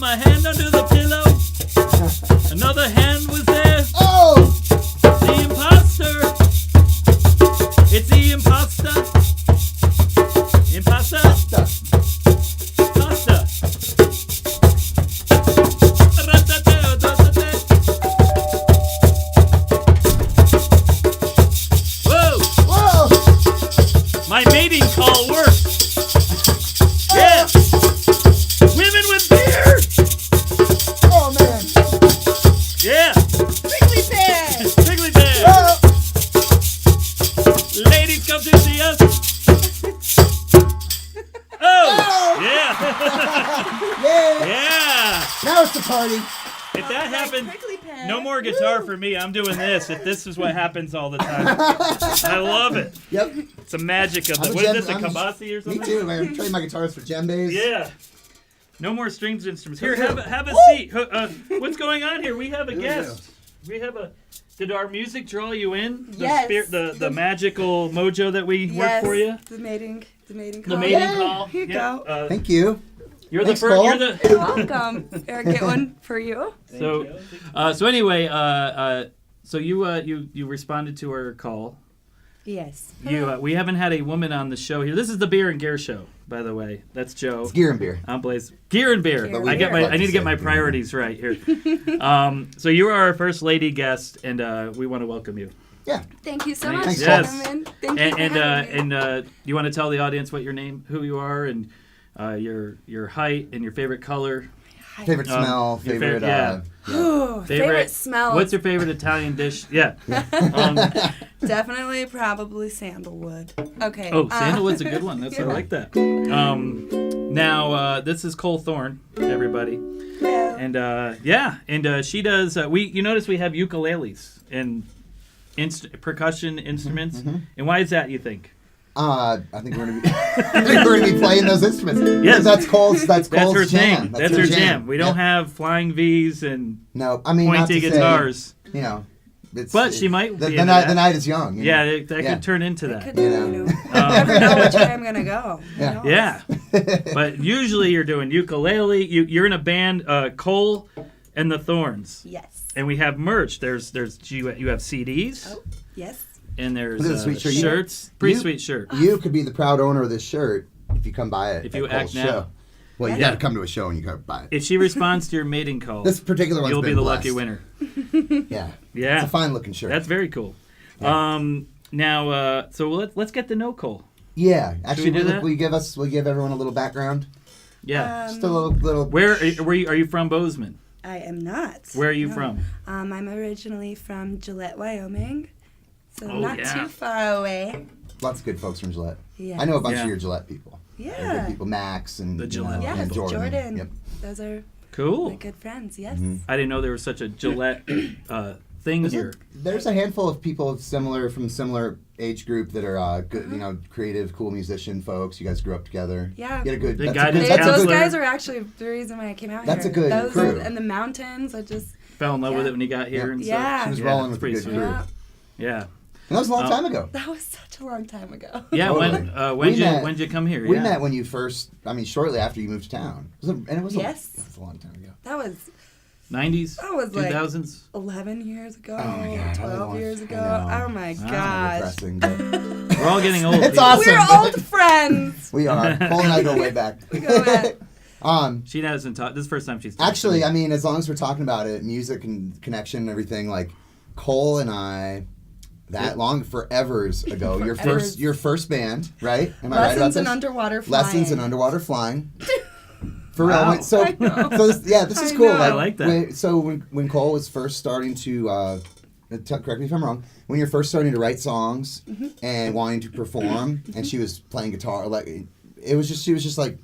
my hand under the pillow. Another hand was there. Oh! The imposter. It's the imposter. Imposter. Pasta. Whoa! Whoa! My mating call worked. Yeah. Women with beer. Oh, man. Yeah. Prickly Pears! Prickly Pears. Oh! Ladies, come to see us. Oh. Yeah. Yay! Yeah. Now it's a party. If that happened, Prickly Pears. no more guitar for me. I'm doing this. If this is what happens all the time, I love it. Yep. It's the magic of I'm it. a What is djem- this? A I'm- kabasi or something? Me too, man. I'm trading my guitars for djembes. Yeah. No more strings instruments. Here, Here we have go. a seat. What's going on here? We have a Here we guest. We have a. Did our music draw you in? The Yes. the magical mojo that we work for you. The mating call. The mating Yay. call. Here you Yeah. go. Thank you. You're Thanks, the first. Cole. You're the. You're welcome. Eric, get one for you. So anyway, so you responded to our call. Yes. We haven't had a woman on the show here. This is the Beer and Gear show, by the way. That's Joe. It's gear and beer. I'm Blaise. Gear and beer. Gear I and get beer. I need to get my priorities right here. So you are our first lady guest, and we want to welcome you. Yeah. Thank you so Thanks. much, Yes. gentlemen. Thank you for having me. And you want to tell the audience what your name, who you are, and your height and your favorite color. Favorite smell, your favorite, yeah. Ooh, favorite smell. What's your favorite Italian dish? Yeah. Definitely, probably sandalwood. Okay. Oh, sandalwood's a good one. That's I like that. Now this is Cole Thorne, everybody, Hello. and she does. You notice we have ukuleles and percussion instruments, and why is that? You think? I think we're gonna be. I think we're gonna be playing those instruments. Yes. That's Cole's. That's Cole's her jam. thing. That's her jam. We don't Yep. have flying V's and No, I mean not pointy to guitars. Say, you know, But she might be The into night. that. The night is young. you Yeah, know. that could turn into that. Could, You you know. know, you never know which way I'm gonna go. Yeah. Yeah, but usually you're doing ukulele. You're in a band, Cole and the Thorns, Yes. and we have merch. There's you have CDs. Oh, yes. And there's Look at the sweet shirt. shirts. Pretty You- sweet shirt. You could be the proud owner of this shirt if you come by it. If at you Cole's act now. show. Well, you Yeah. got to come to a show and you got to buy it. If she responds to your mating call, This particular one's you'll be been the blessed. lucky winner. Yeah. Yeah, It's a fine looking shirt. that's very cool. Yeah. Now, so let's get to know Cole. Yeah. Actually, we do that? will you give everyone a little background? Yeah. Just a little. Where are you from, Bozeman? I am not. Where are you No. from? I'm originally from Gillette, Wyoming, so Oh, not yeah. too far away. Lots of good folks from Gillette. Yeah. I know a bunch Yeah. of your Gillette people. They're Yeah. good people, Max and The you Gillette know, Yeah, and Jordan. Yep. Those are Cool. my good friends. Yes. Mhm. I didn't know there was such a Gillette thing here. There's a handful of people from similar age group that are good, you know, creative, cool musician folks. You guys grew up together. Yeah. You had a good. The that's a guidance good- that's a Those good- counselor. guys are actually the reason why I came out That's here. a good Those crew. and the mountains. I just Fell in love with Yeah. it when you got here Yeah. and Yeah. stuff. She was Yeah, rolling it's with a pretty good sweet. crew. yeah. Yeah. And that was a long time ago. That was such a long time ago. Yeah. Totally. When did you come here? We Yeah. met when you first. I mean, shortly after you moved to town. And it was. Yes. It was a long time ago. That was 90s, That was like 2000s. 11 years ago. Oh my God, 12 years I ago. know. Oh my It's gosh. depressing, but We're all getting old. It's people. awesome. We're old friends. we are. Cole and I go way back. We go back. She hasn't talked. This is the first time she's talked. Actually, to I me. mean, as long as we're talking about it, music and connection and everything, like Cole and I, that long forevers ago. Your first band, right? Am I right about Lessons this? in underwater flying. Lessons in underwader flying. For Wow. real. So, I know. this is I cool. know. I like that. So when Cole was first starting to, correct me if I'm wrong, when you're first starting to write songs Mm-hmm. and wanting to perform, and she was playing guitar, like she was just like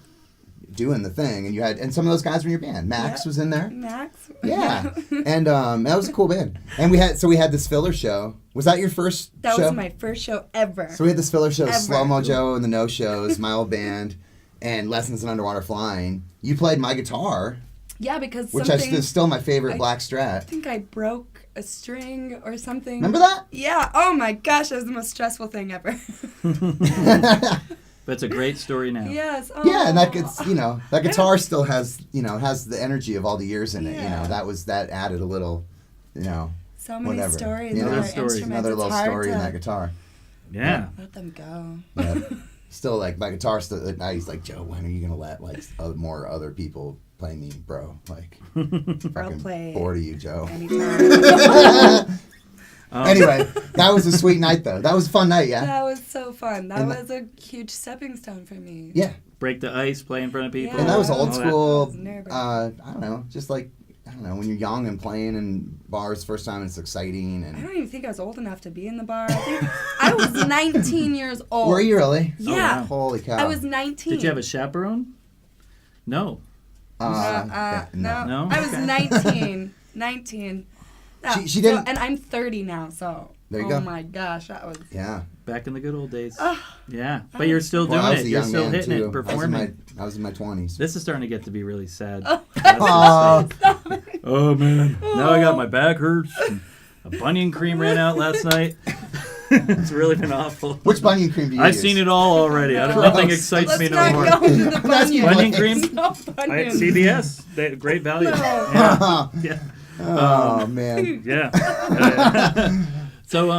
doing the thing, and some of those guys were in your band. Max Yeah. was in there. Max. Yeah, and that was a cool band. And we had this filler show. Was that your first That show? was my first show ever. So we had this filler show, Ever. Slow Mo Joe and the No Shows, my old band, and Lessons in Underwater Flying. You played my guitar, Yeah, because which something. is still my favorite I black Strat. think I broke a string or something. Remember that? Yeah. Oh my gosh, that was the most stressful thing ever. But it's a great story now. Yes. Yeah, and that aw. gets that guitar still has has the energy of all the years in it. Yeah. That added a little, So many whatever. stories. You know, in our Good stories. instruments. another It's little hard story in to that guitar. Yeah. Let them go. Yeah. Still, like, my guitar still at night, he's like, Joe, when are you gonna let like more other people play me, bro? Like, fucking play bored of you, Joe. Anytime. Anyway, that was a sweet night, though. That was a fun night, yeah. That was so fun. That And was a huge stepping stone for me. Yeah, Break the ice, play in front of people. Yeah. and that was Oh, old all that. school. That was nerve-wracking. I don't know, just like when you're young and playing in bars first time, it's exciting. I And don't even think I was old enough to be in the bar. I think I was 19 years old. were you really? Yeah. wow. Holy cow! I was 19. Did you have a chaperone? No. No. No? I was 19. 19. She didn't- And I'm 30 now, so. There you oh go. my gosh, that was. Yeah. Back in the good old days. Ah. Yeah. But you're still Well, I doing was it. a You're young still man, hitting too. it, performing. I was in my 20s. This is starting to get to be really sad. Aw. Oh man, now I got my back hurts. And a bunion cream ran out last night. It's really been awful. Which bunion cream do you I've use? seen it all already. Gross. Nothing excites Let's me no not more. go into the I'm asking bunion. Bunion cream? No bunion. CVS, they great value. No. Yeah, yeah, Oh man. yeah. So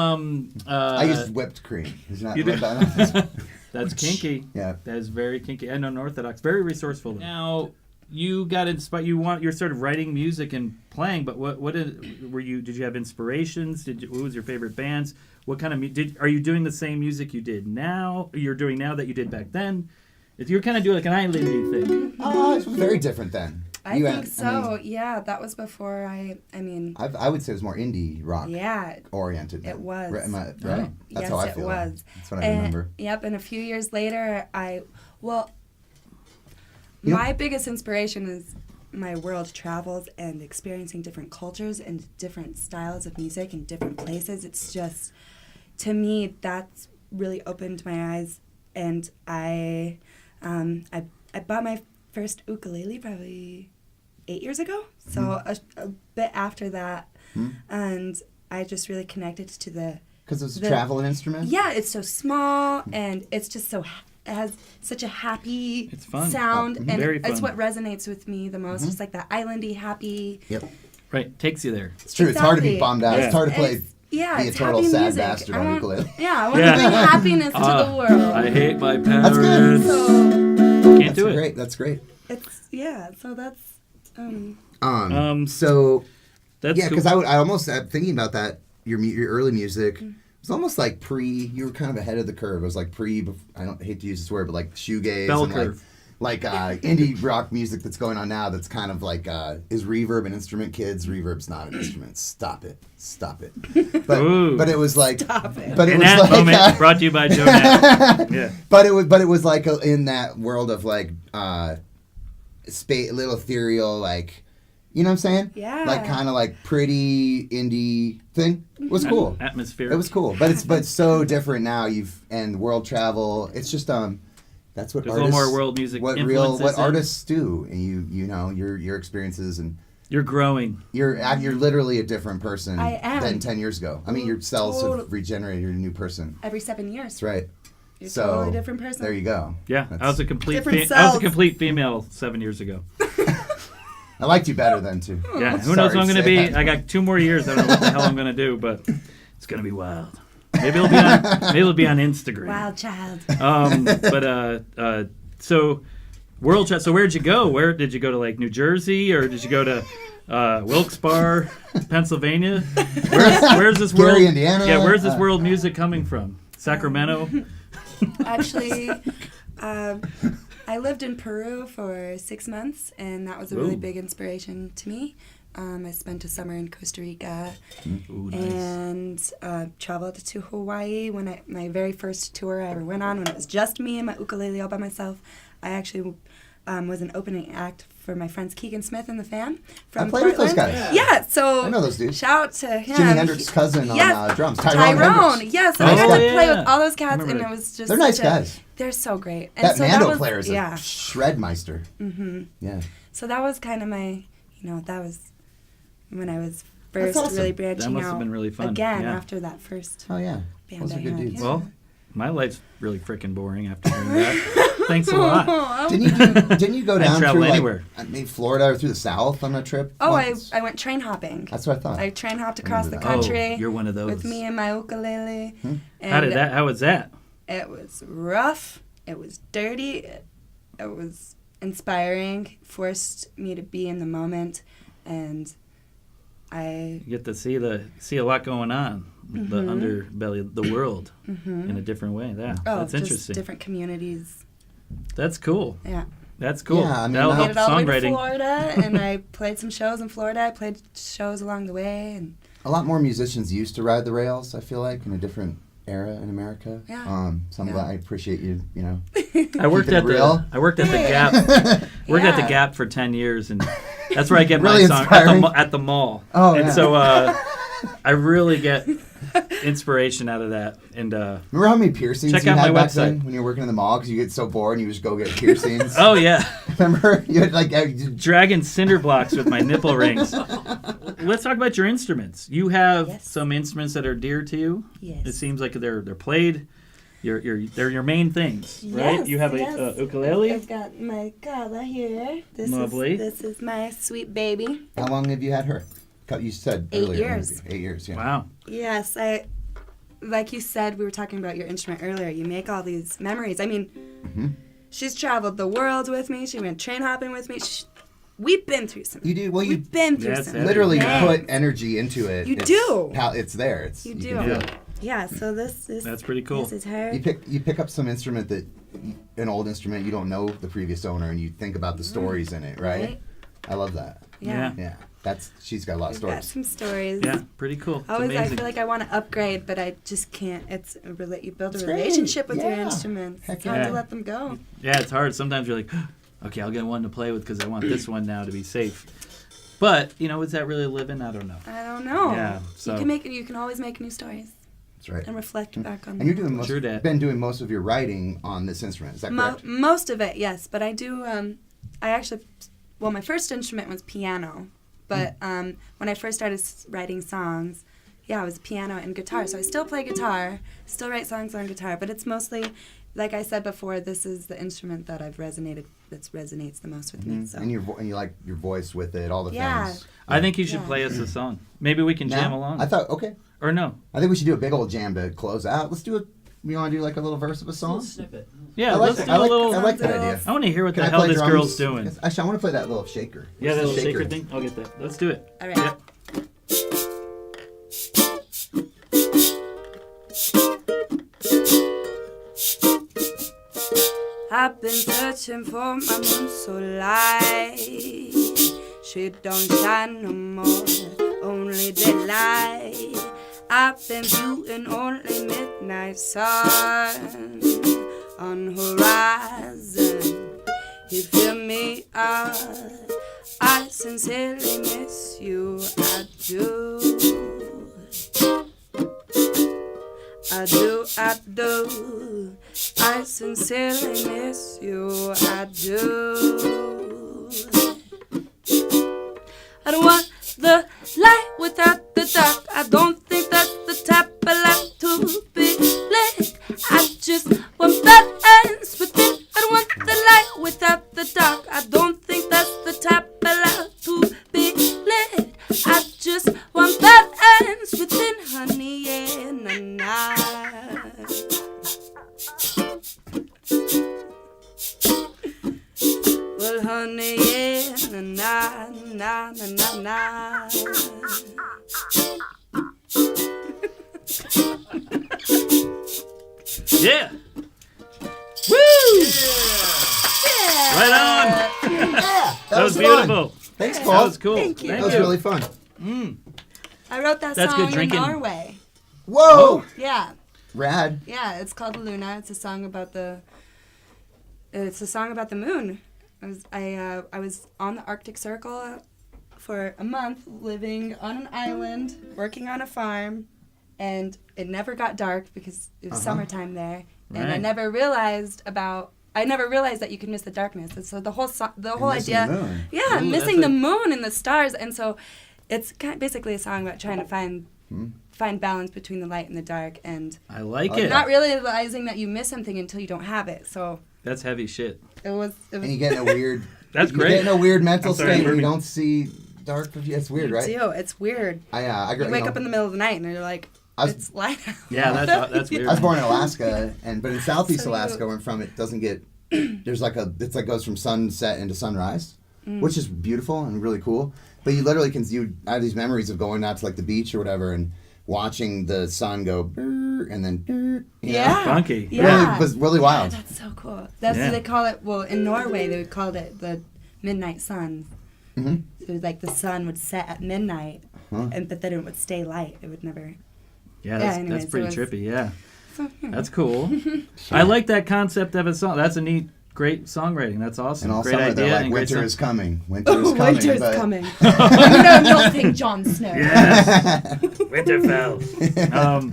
I used whipped cream. Is not You do? that- that's kinky. Yeah. That is very kinky and unorthodox. Very resourceful. Now you got inspired. You're sort of writing music and playing. But were you? Did you have inspirations? What was your favorite bands? What kind of are you doing the same music you did now? You're doing now that you did back then? You're kind of doing like an island-y thing. Oh, it was very different then. I think so. Yeah, that was before I mean. I would say it was more indie rock Yeah. oriented. It then. was. Right? That's Yes, how I it feel. was. That's what I remember. Yep, and a few years later, You know- my biggest inspiration is my world travels and experiencing different cultures and different styles of music in different places. It's just, to me, that's really opened my eyes. And I bought my first ukulele probably 8 years ago, so a bit after that, and I just really connected to Because it's a traveling instrument? Yeah, it's so small, and it's just it has such a happy It's fun. sound, and Very it's fun. what resonates with me the most. Just like that islandy, happy. Yep. Right, takes you there. It's true. It's hard to be Exactly. bummed out. Yeah. It's hard to play. Yeah, be a it's total happy sad music. bastard I on want- ukulele. Yeah, I want Yeah. to bring happiness to the world. I hate my That's good. parents. So Can't do it. Great. That's great. so that's So That's yeah, cool. because I almost thinking about that. Your early music. It's almost like you were kind of ahead of the curve. It was like I don't hate to use this word, but like shoegaze Bell and curve. like indie rock music that's going on now. That's kind of like is reverb an instrument, kids? Reverb's not an instrument. Stop it. Ooh. But it was like Stop it. But it In was that like moment, brought to you by Joe Nat. Yeah. but it was like in that world of like little ethereal, like, you know what I'm saying? Yeah. Like kind of like pretty indie thing. It was cool. Atmosphere. It was cool, but it's so different now. And world travel. It's just that's what There's a artists. little more world music What influences in. artists do, and you know your experiences, and You're growing. you're literally a different person I am. than 10 years ago. I mean, your cells Total- have regenerated. You're a new person. every 7 years. That's right. You're a So totally different person. there you go. Yeah, I was a complete Different I was a cells. complete female 7 years ago. I liked you better then too. Yeah, I'm who knows what sorry I'm going to say be? that. I got 2 more years. I don't know what the hell I'm going to do, but it's going to be wild. Maybe it'll be on Instagram. Wild child. So world chat. So where'd you go? Where did you go to? Like New Jersey, or did you go to Wilkes-Barre, Pennsylvania? Where's this world? Gary, Indiana. Yeah, where's this world music coming from? Sacramento. Actually, I lived in Peru for 6 months, and that was a really Ooh. big inspiration to me. I spent a summer in Costa Rica Ooh, nice. and traveled to Hawaii when my very first tour I ever went on, when it was just me and my ukulele all by myself. I actually was an opening act for my friends Keegan Smith and the Fam from I played with those Portland. guys. Yeah, so I know those dudes. shout out to him. Jimi Hendrix's cousin Yes, on drums. Tyrone Hendrix. Yes, Oh, I got to play yeah. with all those cats, Remember and that. it was just They're nice such a- guys. They're so great. And That so Mando was, player is yeah. a shredmeister. Mm-hmm. Yeah. So that was kind of my, that was when I was first awesome. really That branching must have out been really fun. again yeah. after that first Oh yeah. band Those I are good had. dudes. Yeah. Well, My life's really freaking boring after hearing that. Thanks a lot. Didn't you go down travel through anywhere. maybe Florida or through the South on a trip? Oh, once? I went train hopping. That's what I thought. I train hopped across the remember that. country. Oh, you're one of those. With me and my ukulele. How was that? It was rough. It was dirty. It was inspiring. Forced me to be in the moment, and you get to see a lot going on, the underbelly, the world, in a different way. That's interesting. Just different communities. That's cool. Yeah. That's cool. Yeah, I mean, that'll I help made it all the way to songwriting. Florida, and I played some shows in Florida. I played shows along the way, and a lot more musicians used to ride the rails, I feel like, in a different era in America. Yeah. I appreciate you, I worked at the Gap. At the Gap for 10 years, and that's where I get Really my inspiring. song at the mall. Oh, and yeah. so I really get inspiration out of that. And remember how many piercings check you out had my back then website. when you were working in the mall because you get so bored and you just go get piercings? oh yeah, Remember? You had dragging cinder blocks with my nipple rings. Let's talk about your instruments. You have some instruments that are dear to you. Yes. It seems like they're played. They're your main things, right? Yes, You have a ukulele. I've got my Gala here. Lovely. This is my sweet baby. How long have you had her? You said 8 earlier. years. 8 years, yeah. Wow. Yes, like you said, we were talking about your instrument earlier. You make all these memories. I mean, she's traveled the world with me. She went train hopping with me. We've been through some. You do? Well, We've been through That's some. it. literally things. put energy into it. You do. It's there. You can do. feel it. Yeah. So this That's pretty cool. This is her. You pick up some instrument an old instrument, you don't know the previous owner, and you think about the stories in it, right? I love that. Yeah. Yeah. She's got a lot of We've got stories. some stories. Yeah, pretty cool. It's Always, I amazing. feel like I want to upgrade, but I just can't. You build a It's great. relationship with your Yeah. instruments. Heck It's hard yeah. to let them go. Yeah, it's hard. Sometimes you're like, okay, I'll get one to play with because I want this one now to be safe. But is that really living? I don't know. I don't know. Yeah, so- You can always make new stories That's right. and reflect back on And them. you're been doing most of your writing on this instrument. Is that correct? Most of it, yes. But I do. My first instrument was piano. But when I first started writing songs, it was piano and guitar. So I still play guitar, still write songs on guitar. But it's mostly, like I said before, this is the instrument that resonates the most with me. So. And you like your voice with it, all the Yeah. things. I think you should play us a song. Maybe we can jam along. I thought, okay. Or no. I think we should do a big old jam to close out. Let's do it. We want to do like a little verse of a song? Snippet. Yeah, I like let's that. do a little. I like that idea. I want to hear what Can the I hell play this drums? girl's doing. Yes, actually, I want to play that little shaker. Yeah, that Little little shaker thing. I'll get that. Let's do it. All right. Yep. I've been searching for my moon so light. She don't shine no more, only daylight. I've been viewing only midnight sun on horizon. You fill me up. I sincerely miss you. I do. I do. I sincerely miss you. I do. I don't want the light without the dark. I don't think that's the type of life to be lit. I just want balance within. I don't want the light without the dark. I don't think that's the type of life to be lit. I just want balance within, honey, yeah, nah. Well, honey, yeah, nah. Yeah. Woo! Yeah. Right on. Yeah, That was fun. beautiful. Thanks, That Paul. was cool. Thank you. That was really fun. I wrote that That's song good drinking. in Norway. Whoa! Yeah. Rad. Yeah, it's called Luna. It's a song about the moon. I was on the Arctic Circle for a month, living on an island, working on a farm, and it never got dark because it was summertime there, and I Right. never realized that you could miss the darkness. And so the whole missing idea, the moon. yeah, Ooh, missing that's the moon and the stars, and so it's basically a song about trying to find find balance between the light and the dark, and I like it. not realizing that you miss something until you don't have it. So That's heavy shit. it was. And you get in a weird. That's You great. get in a weird mental I'm sorry, state where you Ruby. don't see dark. It's weird, right? Do. It's weird. I You wake up in the middle of the night and you're like, it's light out. Yeah, that's weird. I was born in Alaska, but in southeast So Alaska, where I'm from, it doesn't get. There's it's like goes from sunset into sunrise, which is beautiful and really cool. But you literally I have these memories of going out to like the beach or whatever and watching the sun go brrr, and then brrr, you know? Yeah. Funky. Yeah. It was really wild. That's so cool. That's Yeah. what they call it. Well, in Norway, they would call it the midnight sun. Mm-hmm. It was like the sun would set at midnight, Huh. but then it would stay light. It would never. Yeah, anyways, that's pretty it was- trippy. Yeah, So, that's cool. I like that concept of a song. That's a neat, great songwriting. That's awesome. And all Great summer idea they're like, and great winter song. is coming. Winter is coming. winter's but- coming. No, nothing, Jon Snow. Yes, Winterfell.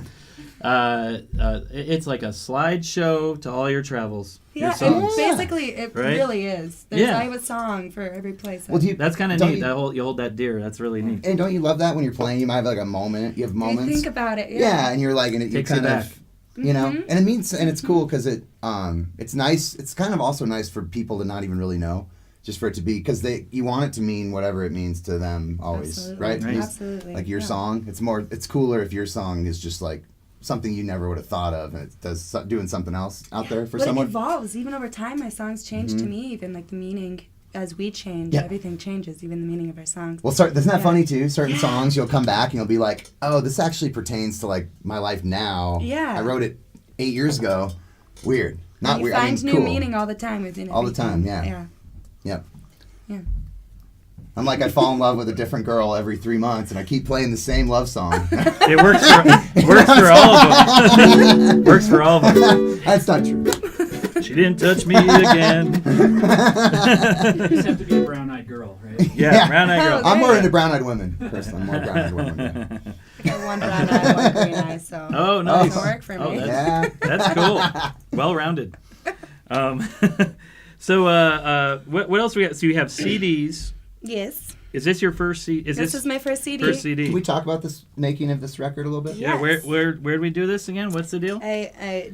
It's like a slideshow to all your travels. Your Yeah, songs. basically, it Right? really is. There's Yeah. I have a song for every place. Well, do you, That's kind of Don't neat. you- You hold that deer. That's really neat. and don't you love that when you're playing? You might have like a moment. You have I moments. think about it. Yeah, and you're like, and you Takes you kind back. of, you know, and it's cool because it's nice. It's kind of also nice for people to not even really know, just for it to be, because you want it to mean whatever it means to them always, Absolutely. right? Right. Absolutely. Like your yeah. song, it's cooler if your song is just like something you never would have thought of, and it does doing something else out there for But someone. it evolves. Even over time, my songs change to me. Even like the meaning, as we change, Yeah. everything changes. Even the meaning of our songs. Well, isn't that Yeah. funny too? Certain Yeah. songs you'll come back and you'll be like, oh, this actually pertains to like my life now. Yeah. I wrote it 8 years ago. Weird. Not you weird. find I mean, new cool. meaning all the time within All the time, everything. yeah. Yep. Yeah. I'm like, I fall in love with a different girl every 3 months, and I keep playing the same love song. It works for all of them. Works for all of them. That's not true. She didn't touch me again. You just have to be a brown-eyed girl, right? Yeah, brown-eyed girl. Oh, I'm more there. into brown-eyed women. Personally, I'm more brown-eyed women. Yeah. I got one brown eye, one green eye, so Oh, nice. it'll work for me. Oh, Yeah. That's cool. Well-rounded. So, what else we got? So you have CDs. Yes. Is this your first CD? This is my first CD. first CD? Can we talk about this making of this record a little bit? Yeah. Yes. Where do we do this again? What's the deal? I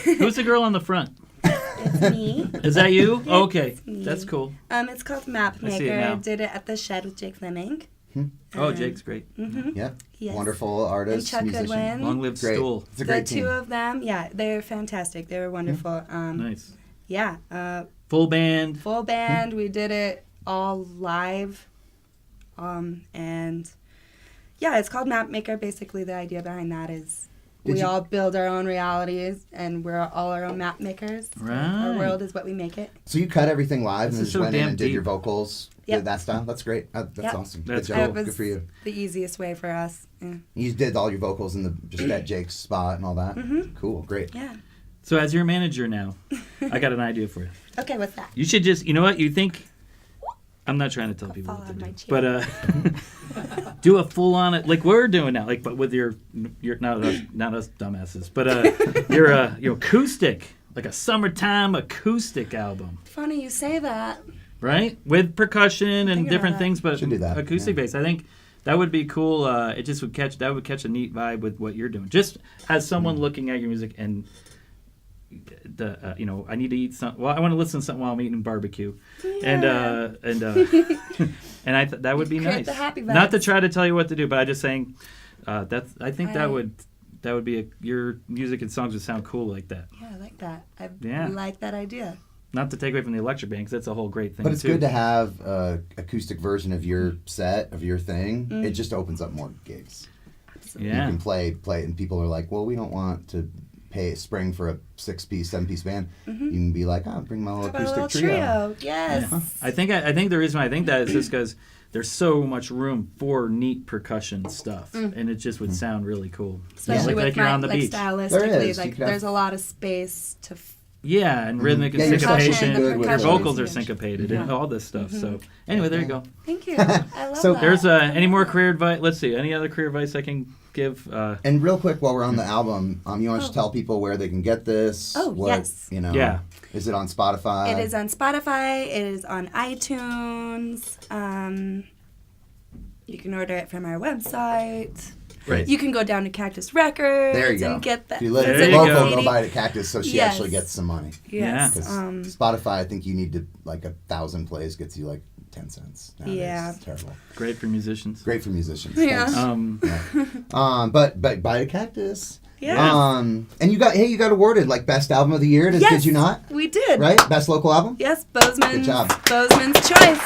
Who's the girl on the front? It's me. Is that you? Oh, okay, me. that's cool. It's called Map I see it Maker. now. I did it at the Shed with Jake Fleming. Oh, Jake's great. Mm-hmm. Yep. Yes. Wonderful artist, Chuck musician. Goodwin. Long live Great. Stool. It's a The great two team. of them, yeah, they're fantastic. They were wonderful. Nice. Yeah, Full band. full band. We did it all live. And yeah, it's called Map Maker. Basically, the idea behind that is Did we you- all build our own realities, and we're all our own map makers. Our Right. world is what we make it. So you cut everything live This and is just so went in damn and did deep. your vocals, Yep. did that style? That's great. That's Yep. awesome. That's Good cool. job. It Good for you. the easiest way for us. Yeah. You did all your vocals in just at Jake's spot and all that? Mhm. Cool. Great. Yeah. So as your manager now, I got an idea for you. Okay, what's that? You should just, you know what? You think, I'm not trying to tell people fall what to out of do, my chair. but do a full on it like we're doing now, like but with your not us dumbasses, but your acoustic, like a summertime acoustic album, Funny you say that. right? With percussion and Thinking different about that. things, but Should do that, acoustic yeah. bass. I think that would be cool. It just would catch a neat vibe with what you're doing. Just as someone looking at your music and I need to eat some. Well, I want to listen to something while I'm eating barbecue, and and that would be Create nice. the happy Not to vibes. try to tell you what to do, but I'm just saying I think that I- would be your music and songs would sound cool like that. Yeah, I like that. I Yeah. like that idea. Not to take away from the electric band, because that's a whole great thing. But it's too. good to have a acoustic version of your set, of your thing. It just opens up more gigs. Yeah. You can play, and people are like, well, we don't want to pay spring for a 6-piece, 7-piece band. You can be like, oh, bring my How little about a acoustic little trio. trio? Yes. I think the reason why I think that is just because there's so much room for neat percussion stuff, and it just would sound really cool. Especially like with you're my, on the like beach. There stylistically, is. You like could have- there's a lot of space to. Yeah, and rhythmic Yeah, and you're such a syncopation. good with Your the vocals are huge. syncopated and all this stuff. So anyway, there you go. Thank you. I love So that. There's any more career advice? Let's see. Any other career advice I can give? And real quick, while we're on the album, you want to tell people where they can get this? Oh, yes. Yeah. Is it on Spotify? It is on Spotify. It is on iTunes. You can order it from our website. Right. You can go down to Cactus Records There you go. and get that. If you live There you local, go. go buy it at Cactus so she Yes. actually gets some money. Yes. Because Um, Spotify, I think you need to, like 1,000 plays gets you like 10 cents. Nowadays. Yeah. It's terrible. Great for musicians. Great for musicians. Yeah. Thanks. But buy a Cactus. Yeah. And you got awarded like best album of the year. yes, Did you not? We did. Right? Best local album? Yes, Bozeman's. Good job. Bozeman's choice.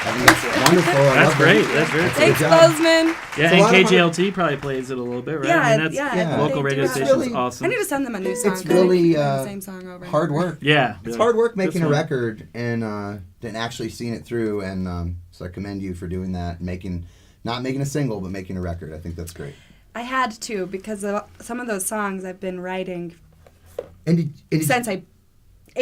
I think that's wonderful. I That's love great. that. That's very That's a Thanks, good job. Bozeman. Yeah, It's a and lot of KJLT probably plays it a little bit, right? Yeah, I mean, that's yeah. Yeah. local they radio do have- station's really- awesome. I need to send them a new song. It's 'cause they really keep playing the same song over and hard over. work. Yeah. It's hard work making a one. record and actually seeing it through. And so I commend you for doing that. Not making a single, but making a record. I think that's great. I had to because some of those songs I've been writing And did since 8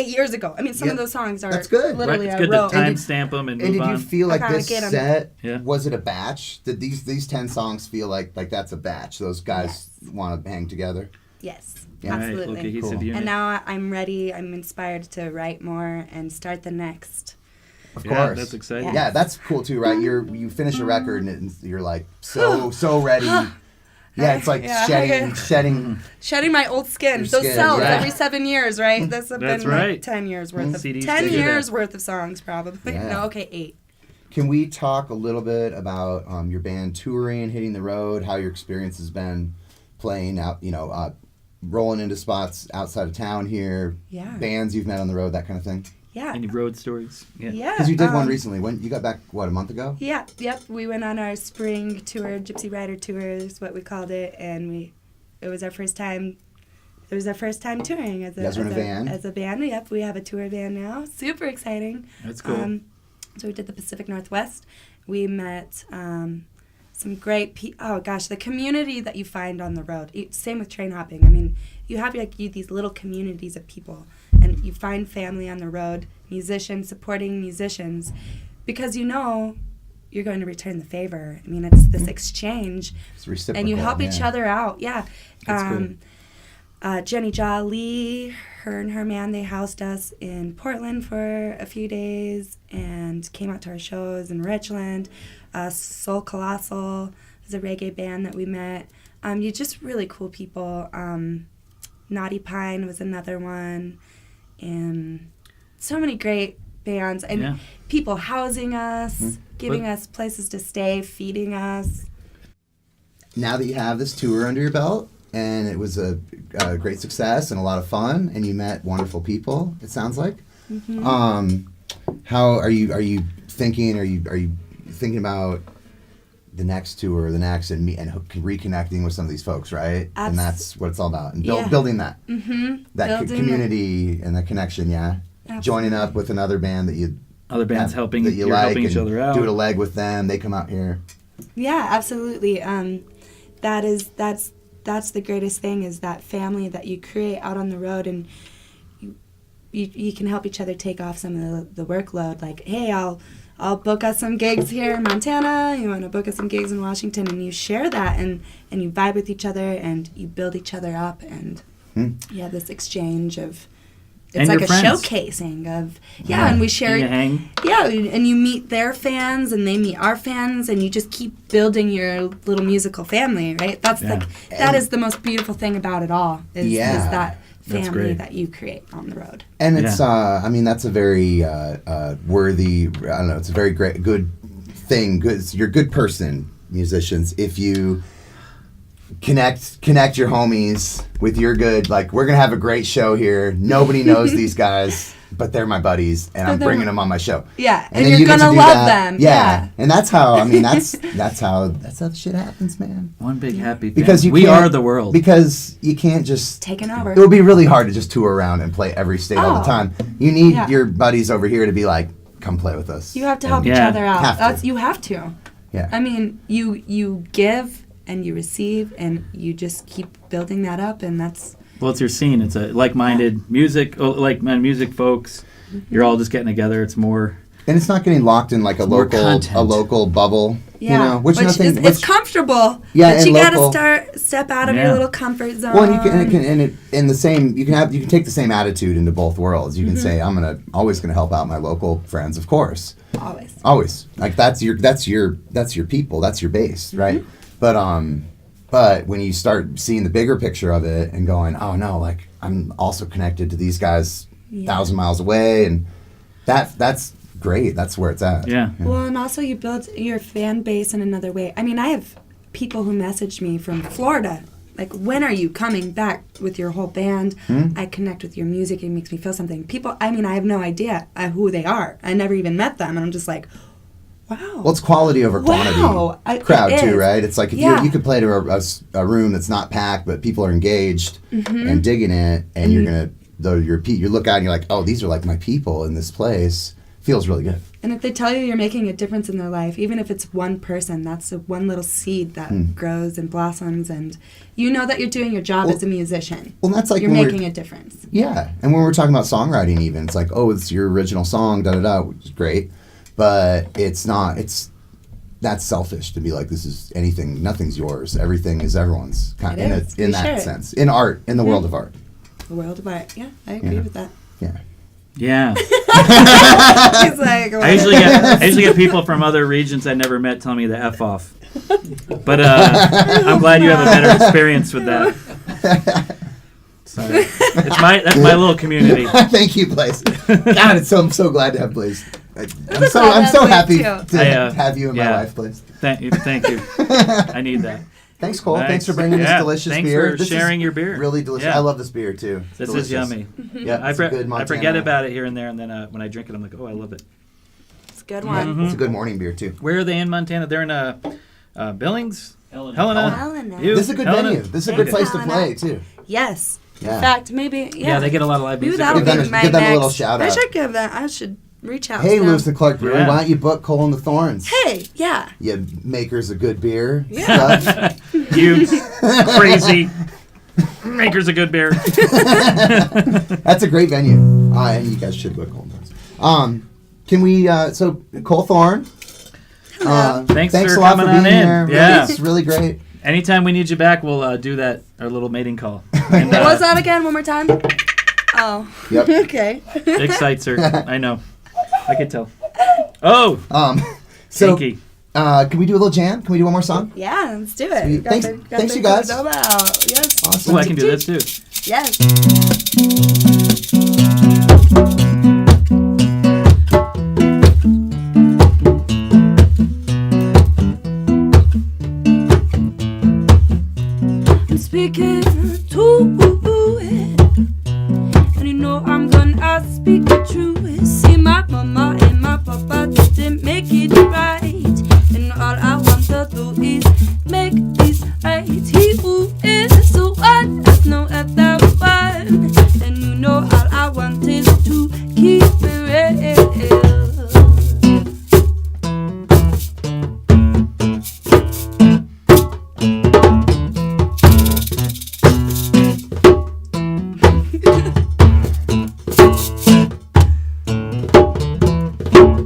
years ago. I mean, some of Yeah, those songs are that's good. literally Right, it's I good to wrote. timestamp them and And move did you on. feel like I kinda this get 'em. set, Yeah. was it a batch? Did these 10 songs feel like that's a batch? Those guys want to hang together? Yes, Yeah. Right, absolutely. little cohesive Cool. unit. And now I'm ready. I'm inspired to write more and start the next. Of Yeah, course. that's exciting. Yeah, that's cool too, right? You finish a record and you're like so ready. Yeah, it's like Yeah. shedding. Shedding my old skin. Your Those skin, cells yeah. every 7 years, right? That's That's been right. like 10 years worth of CDs 10 do that. years worth of songs probably. Yeah. No, okay, 8. Can we talk a little bit about your band touring, hitting the road, how your experience has been playing out, rolling into spots outside of town here, Yeah. bands you've met on the road, that kind of thing? Yeah. Any road stories? Yeah. Yeah. Because you did one recently. When you got back, a month ago? Yeah, yep. We went on our spring tour, Gypsy Rider tour is what we called it, and it was our first time. It was our first time touring as You guys were in a van? As a band. Yep, we have a tour van now. Super exciting. That's cool. So we did the Pacific Northwest. We met some great the community that you find on the road. Same with train hopping. I mean, you have these little communities of people, and you find family on the road, musicians supporting musicians, because you're going to return the favor. I mean, it's this exchange, It's reciprocal. and you help each yeah. other out. Yeah. That's Jenny Jolly, her and her man, they housed us in Portland for a few days and came out to our shows in Richland. Soul Colossal is a reggae band that we met. You just really cool people. Naughty Pine was another one. And so many great bands. And Yeah. people housing us, giving us places to stay, feeding us. Now that you have this tour under your belt, and it was a great success and a lot of fun, and you met wonderful people, it sounds like. How are you thinking? Are you thinking about the next tour, and reconnecting with some of these folks, right? And that's what it's all about, and Yeah. building that Building community and that connection. Yeah, joining up with another band that you Other bands helping that you you're like, helping each and other out. doing a leg with them. They come out here. Yeah, absolutely. That's the greatest thing, is that family that you create out on the road, and you can help each other take off some of the workload. Like, hey, I'll book us some gigs here in Montana. You want to book us some gigs in Washington, and you share that, and you vibe with each other, and you build each other up, and you have this exchange of. It's And like your a friends. showcasing of and we share And you hang. yeah, and you meet their fans and they meet our fans, and you just keep building your little musical family, right? That's Yeah. that is the most beautiful thing about it all, is that That's family great. that you create on the road. And it's, I mean, that's a very worthy, I don't know, it's a very good thing. You're a good person, musicians, if you connect your homies with your good, like, we're going to have a great show here. Nobody knows these guys, but they're my buddies, and I'm bringing them on my show. Yeah, and then you're you get gonna do love that. them. Yeah. And that's how, I mean, that's how the shit happens, man. One big happy Because family. We can't- are the world. Because you can't just Taking over. It would be really hard to just tour around and play every state all the time. You need your buddies over here to be like, come play with us. You have to help And- each Yeah. other out. Have to. You have to. Yeah. I mean, you give and you receive, and you just keep building that up, and that's Well, it's your scene. It's a like-minded music folks. You're all just getting together. It's more. And it's not getting locked in like a more local content. bubble. yeah. You know, which nothing. it's comfortable. Yeah, but and you local. gotta step out of Yeah. your little comfort zone. well, and the same. You can take the same attitude into both worlds. You can say, I'm always gonna help out my local friends, of course. Always. Always. Like that's your people. That's your base, right? But But when you start seeing the bigger picture of it and going, oh no, like I'm also connected to these guys 1,000 miles away, and that's great. That's where it's at. Yeah. Well, and also you build your fan base in another way. I mean, I have people who message me from Florida. Like, when are you coming back with your whole band? I connect with your music. It makes me feel something. People, I mean, I have no idea who they are. I never even met them. And I'm just like, wow. Well, it's quality over quantity. Wow. Crowd It too, is. right? It's like if you could play to a room that's not packed, but people are engaged and digging it, and you're gonna you look out and you're like, oh, these are like my people in this place. Feels really good. And if they tell you you're making a difference in their life, even if it's one person, that's one little seed that grows and blossoms, and you know that you're doing your job as a musician. Well, that's like you're when making a difference. Yeah, and when we're talking about songwriting, even it's like, oh, it's your original song, da da da, which is great, but it's not. That's selfish to be like, this is anything. Nothing's yours. Everything is everyone's. It is, In for that sure. sense, in art, in the world of art. The world of art. Yeah, I agree with that. Yeah. Yeah. He's like, I usually get people from other regions I never met telling me the F off. But I'm glad you have a better experience with that. Sorry. That's my little community. Thank you, Blaise. God, I'm so glad to have Blaise. I'm so Blaise happy too. to have you in my life, Blaise. Thank you. I need that. Thanks, Cole. Nice. Thanks for bringing this delicious Thanks beer. for This sharing is your beer. Really delicious. Yeah. I love this beer too. It's This delicious. is yummy. Yeah, I it's a good forget Montana. about it here and there, and then when I drink it, I'm like, oh, I love it. It's a good one. It's a good morning beer too. Where are they in Montana? They're in Billings? Helena. Helena. You? This is a good Helena? venue. This is a good Okay. place to Helena. play too. Yes. Yeah. In fact, maybe, Yeah, they get a lot of live maybe music. that'll Give them be a- my give them a next. little shout I out. should give that. I should reach out Hey, to them. Lewis Clark Brewing, Yeah. why don't you book Cole and the Thorns? Hey, yeah. You makers of good beer. Yeah. Stuff. You crazy makers of good beer. That's a great venue. And you guys should book Cole and Thorns. Can we, so Cole Thorne. Thanks a for lot coming for being on in. here. Yeah. It's really great. Anytime we need you back, we'll do that, our little mating call. And, What was that again? One more time? Oh. Yep. Okay. excites her. I know. I could tell. Oh, So, Pinky. can we do a little jam? Can we do one more song? Yeah, let's do it. Sweet. Got Thanks- the- got thanks the you guys. Cordova out. Yes. Awesome. Oh, I can do this too. Yes. I'm speaking to it, and you know I'm gonna speak the truth. See, my mama and my papa didn't make it right, and all I want to do is make this right. He who is the one has no other one, and you know all I want is to keep it real.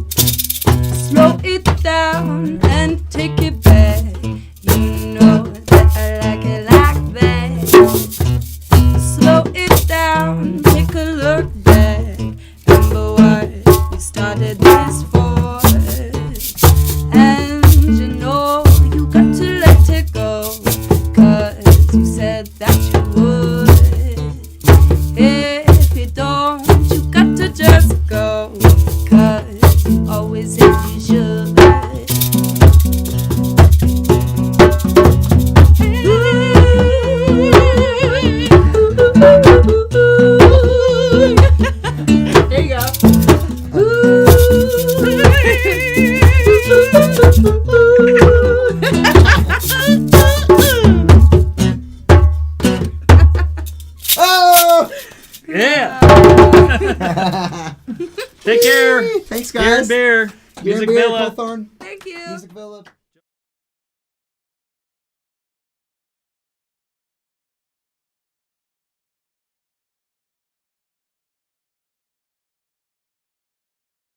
Slow it down and take it back. You know that I like it like that. Slow it down, take a look back. Remember what we started this for. And you know you got to let it go, 'cause you said that you would. If you don't, you got to just go, 'cause you always said you should. There you go. Oh! Yeah. Take care. Thanks, Beer guys. and beer. Beer Music and beer, Villa. Cole Thorne. Thank you. Music Villa.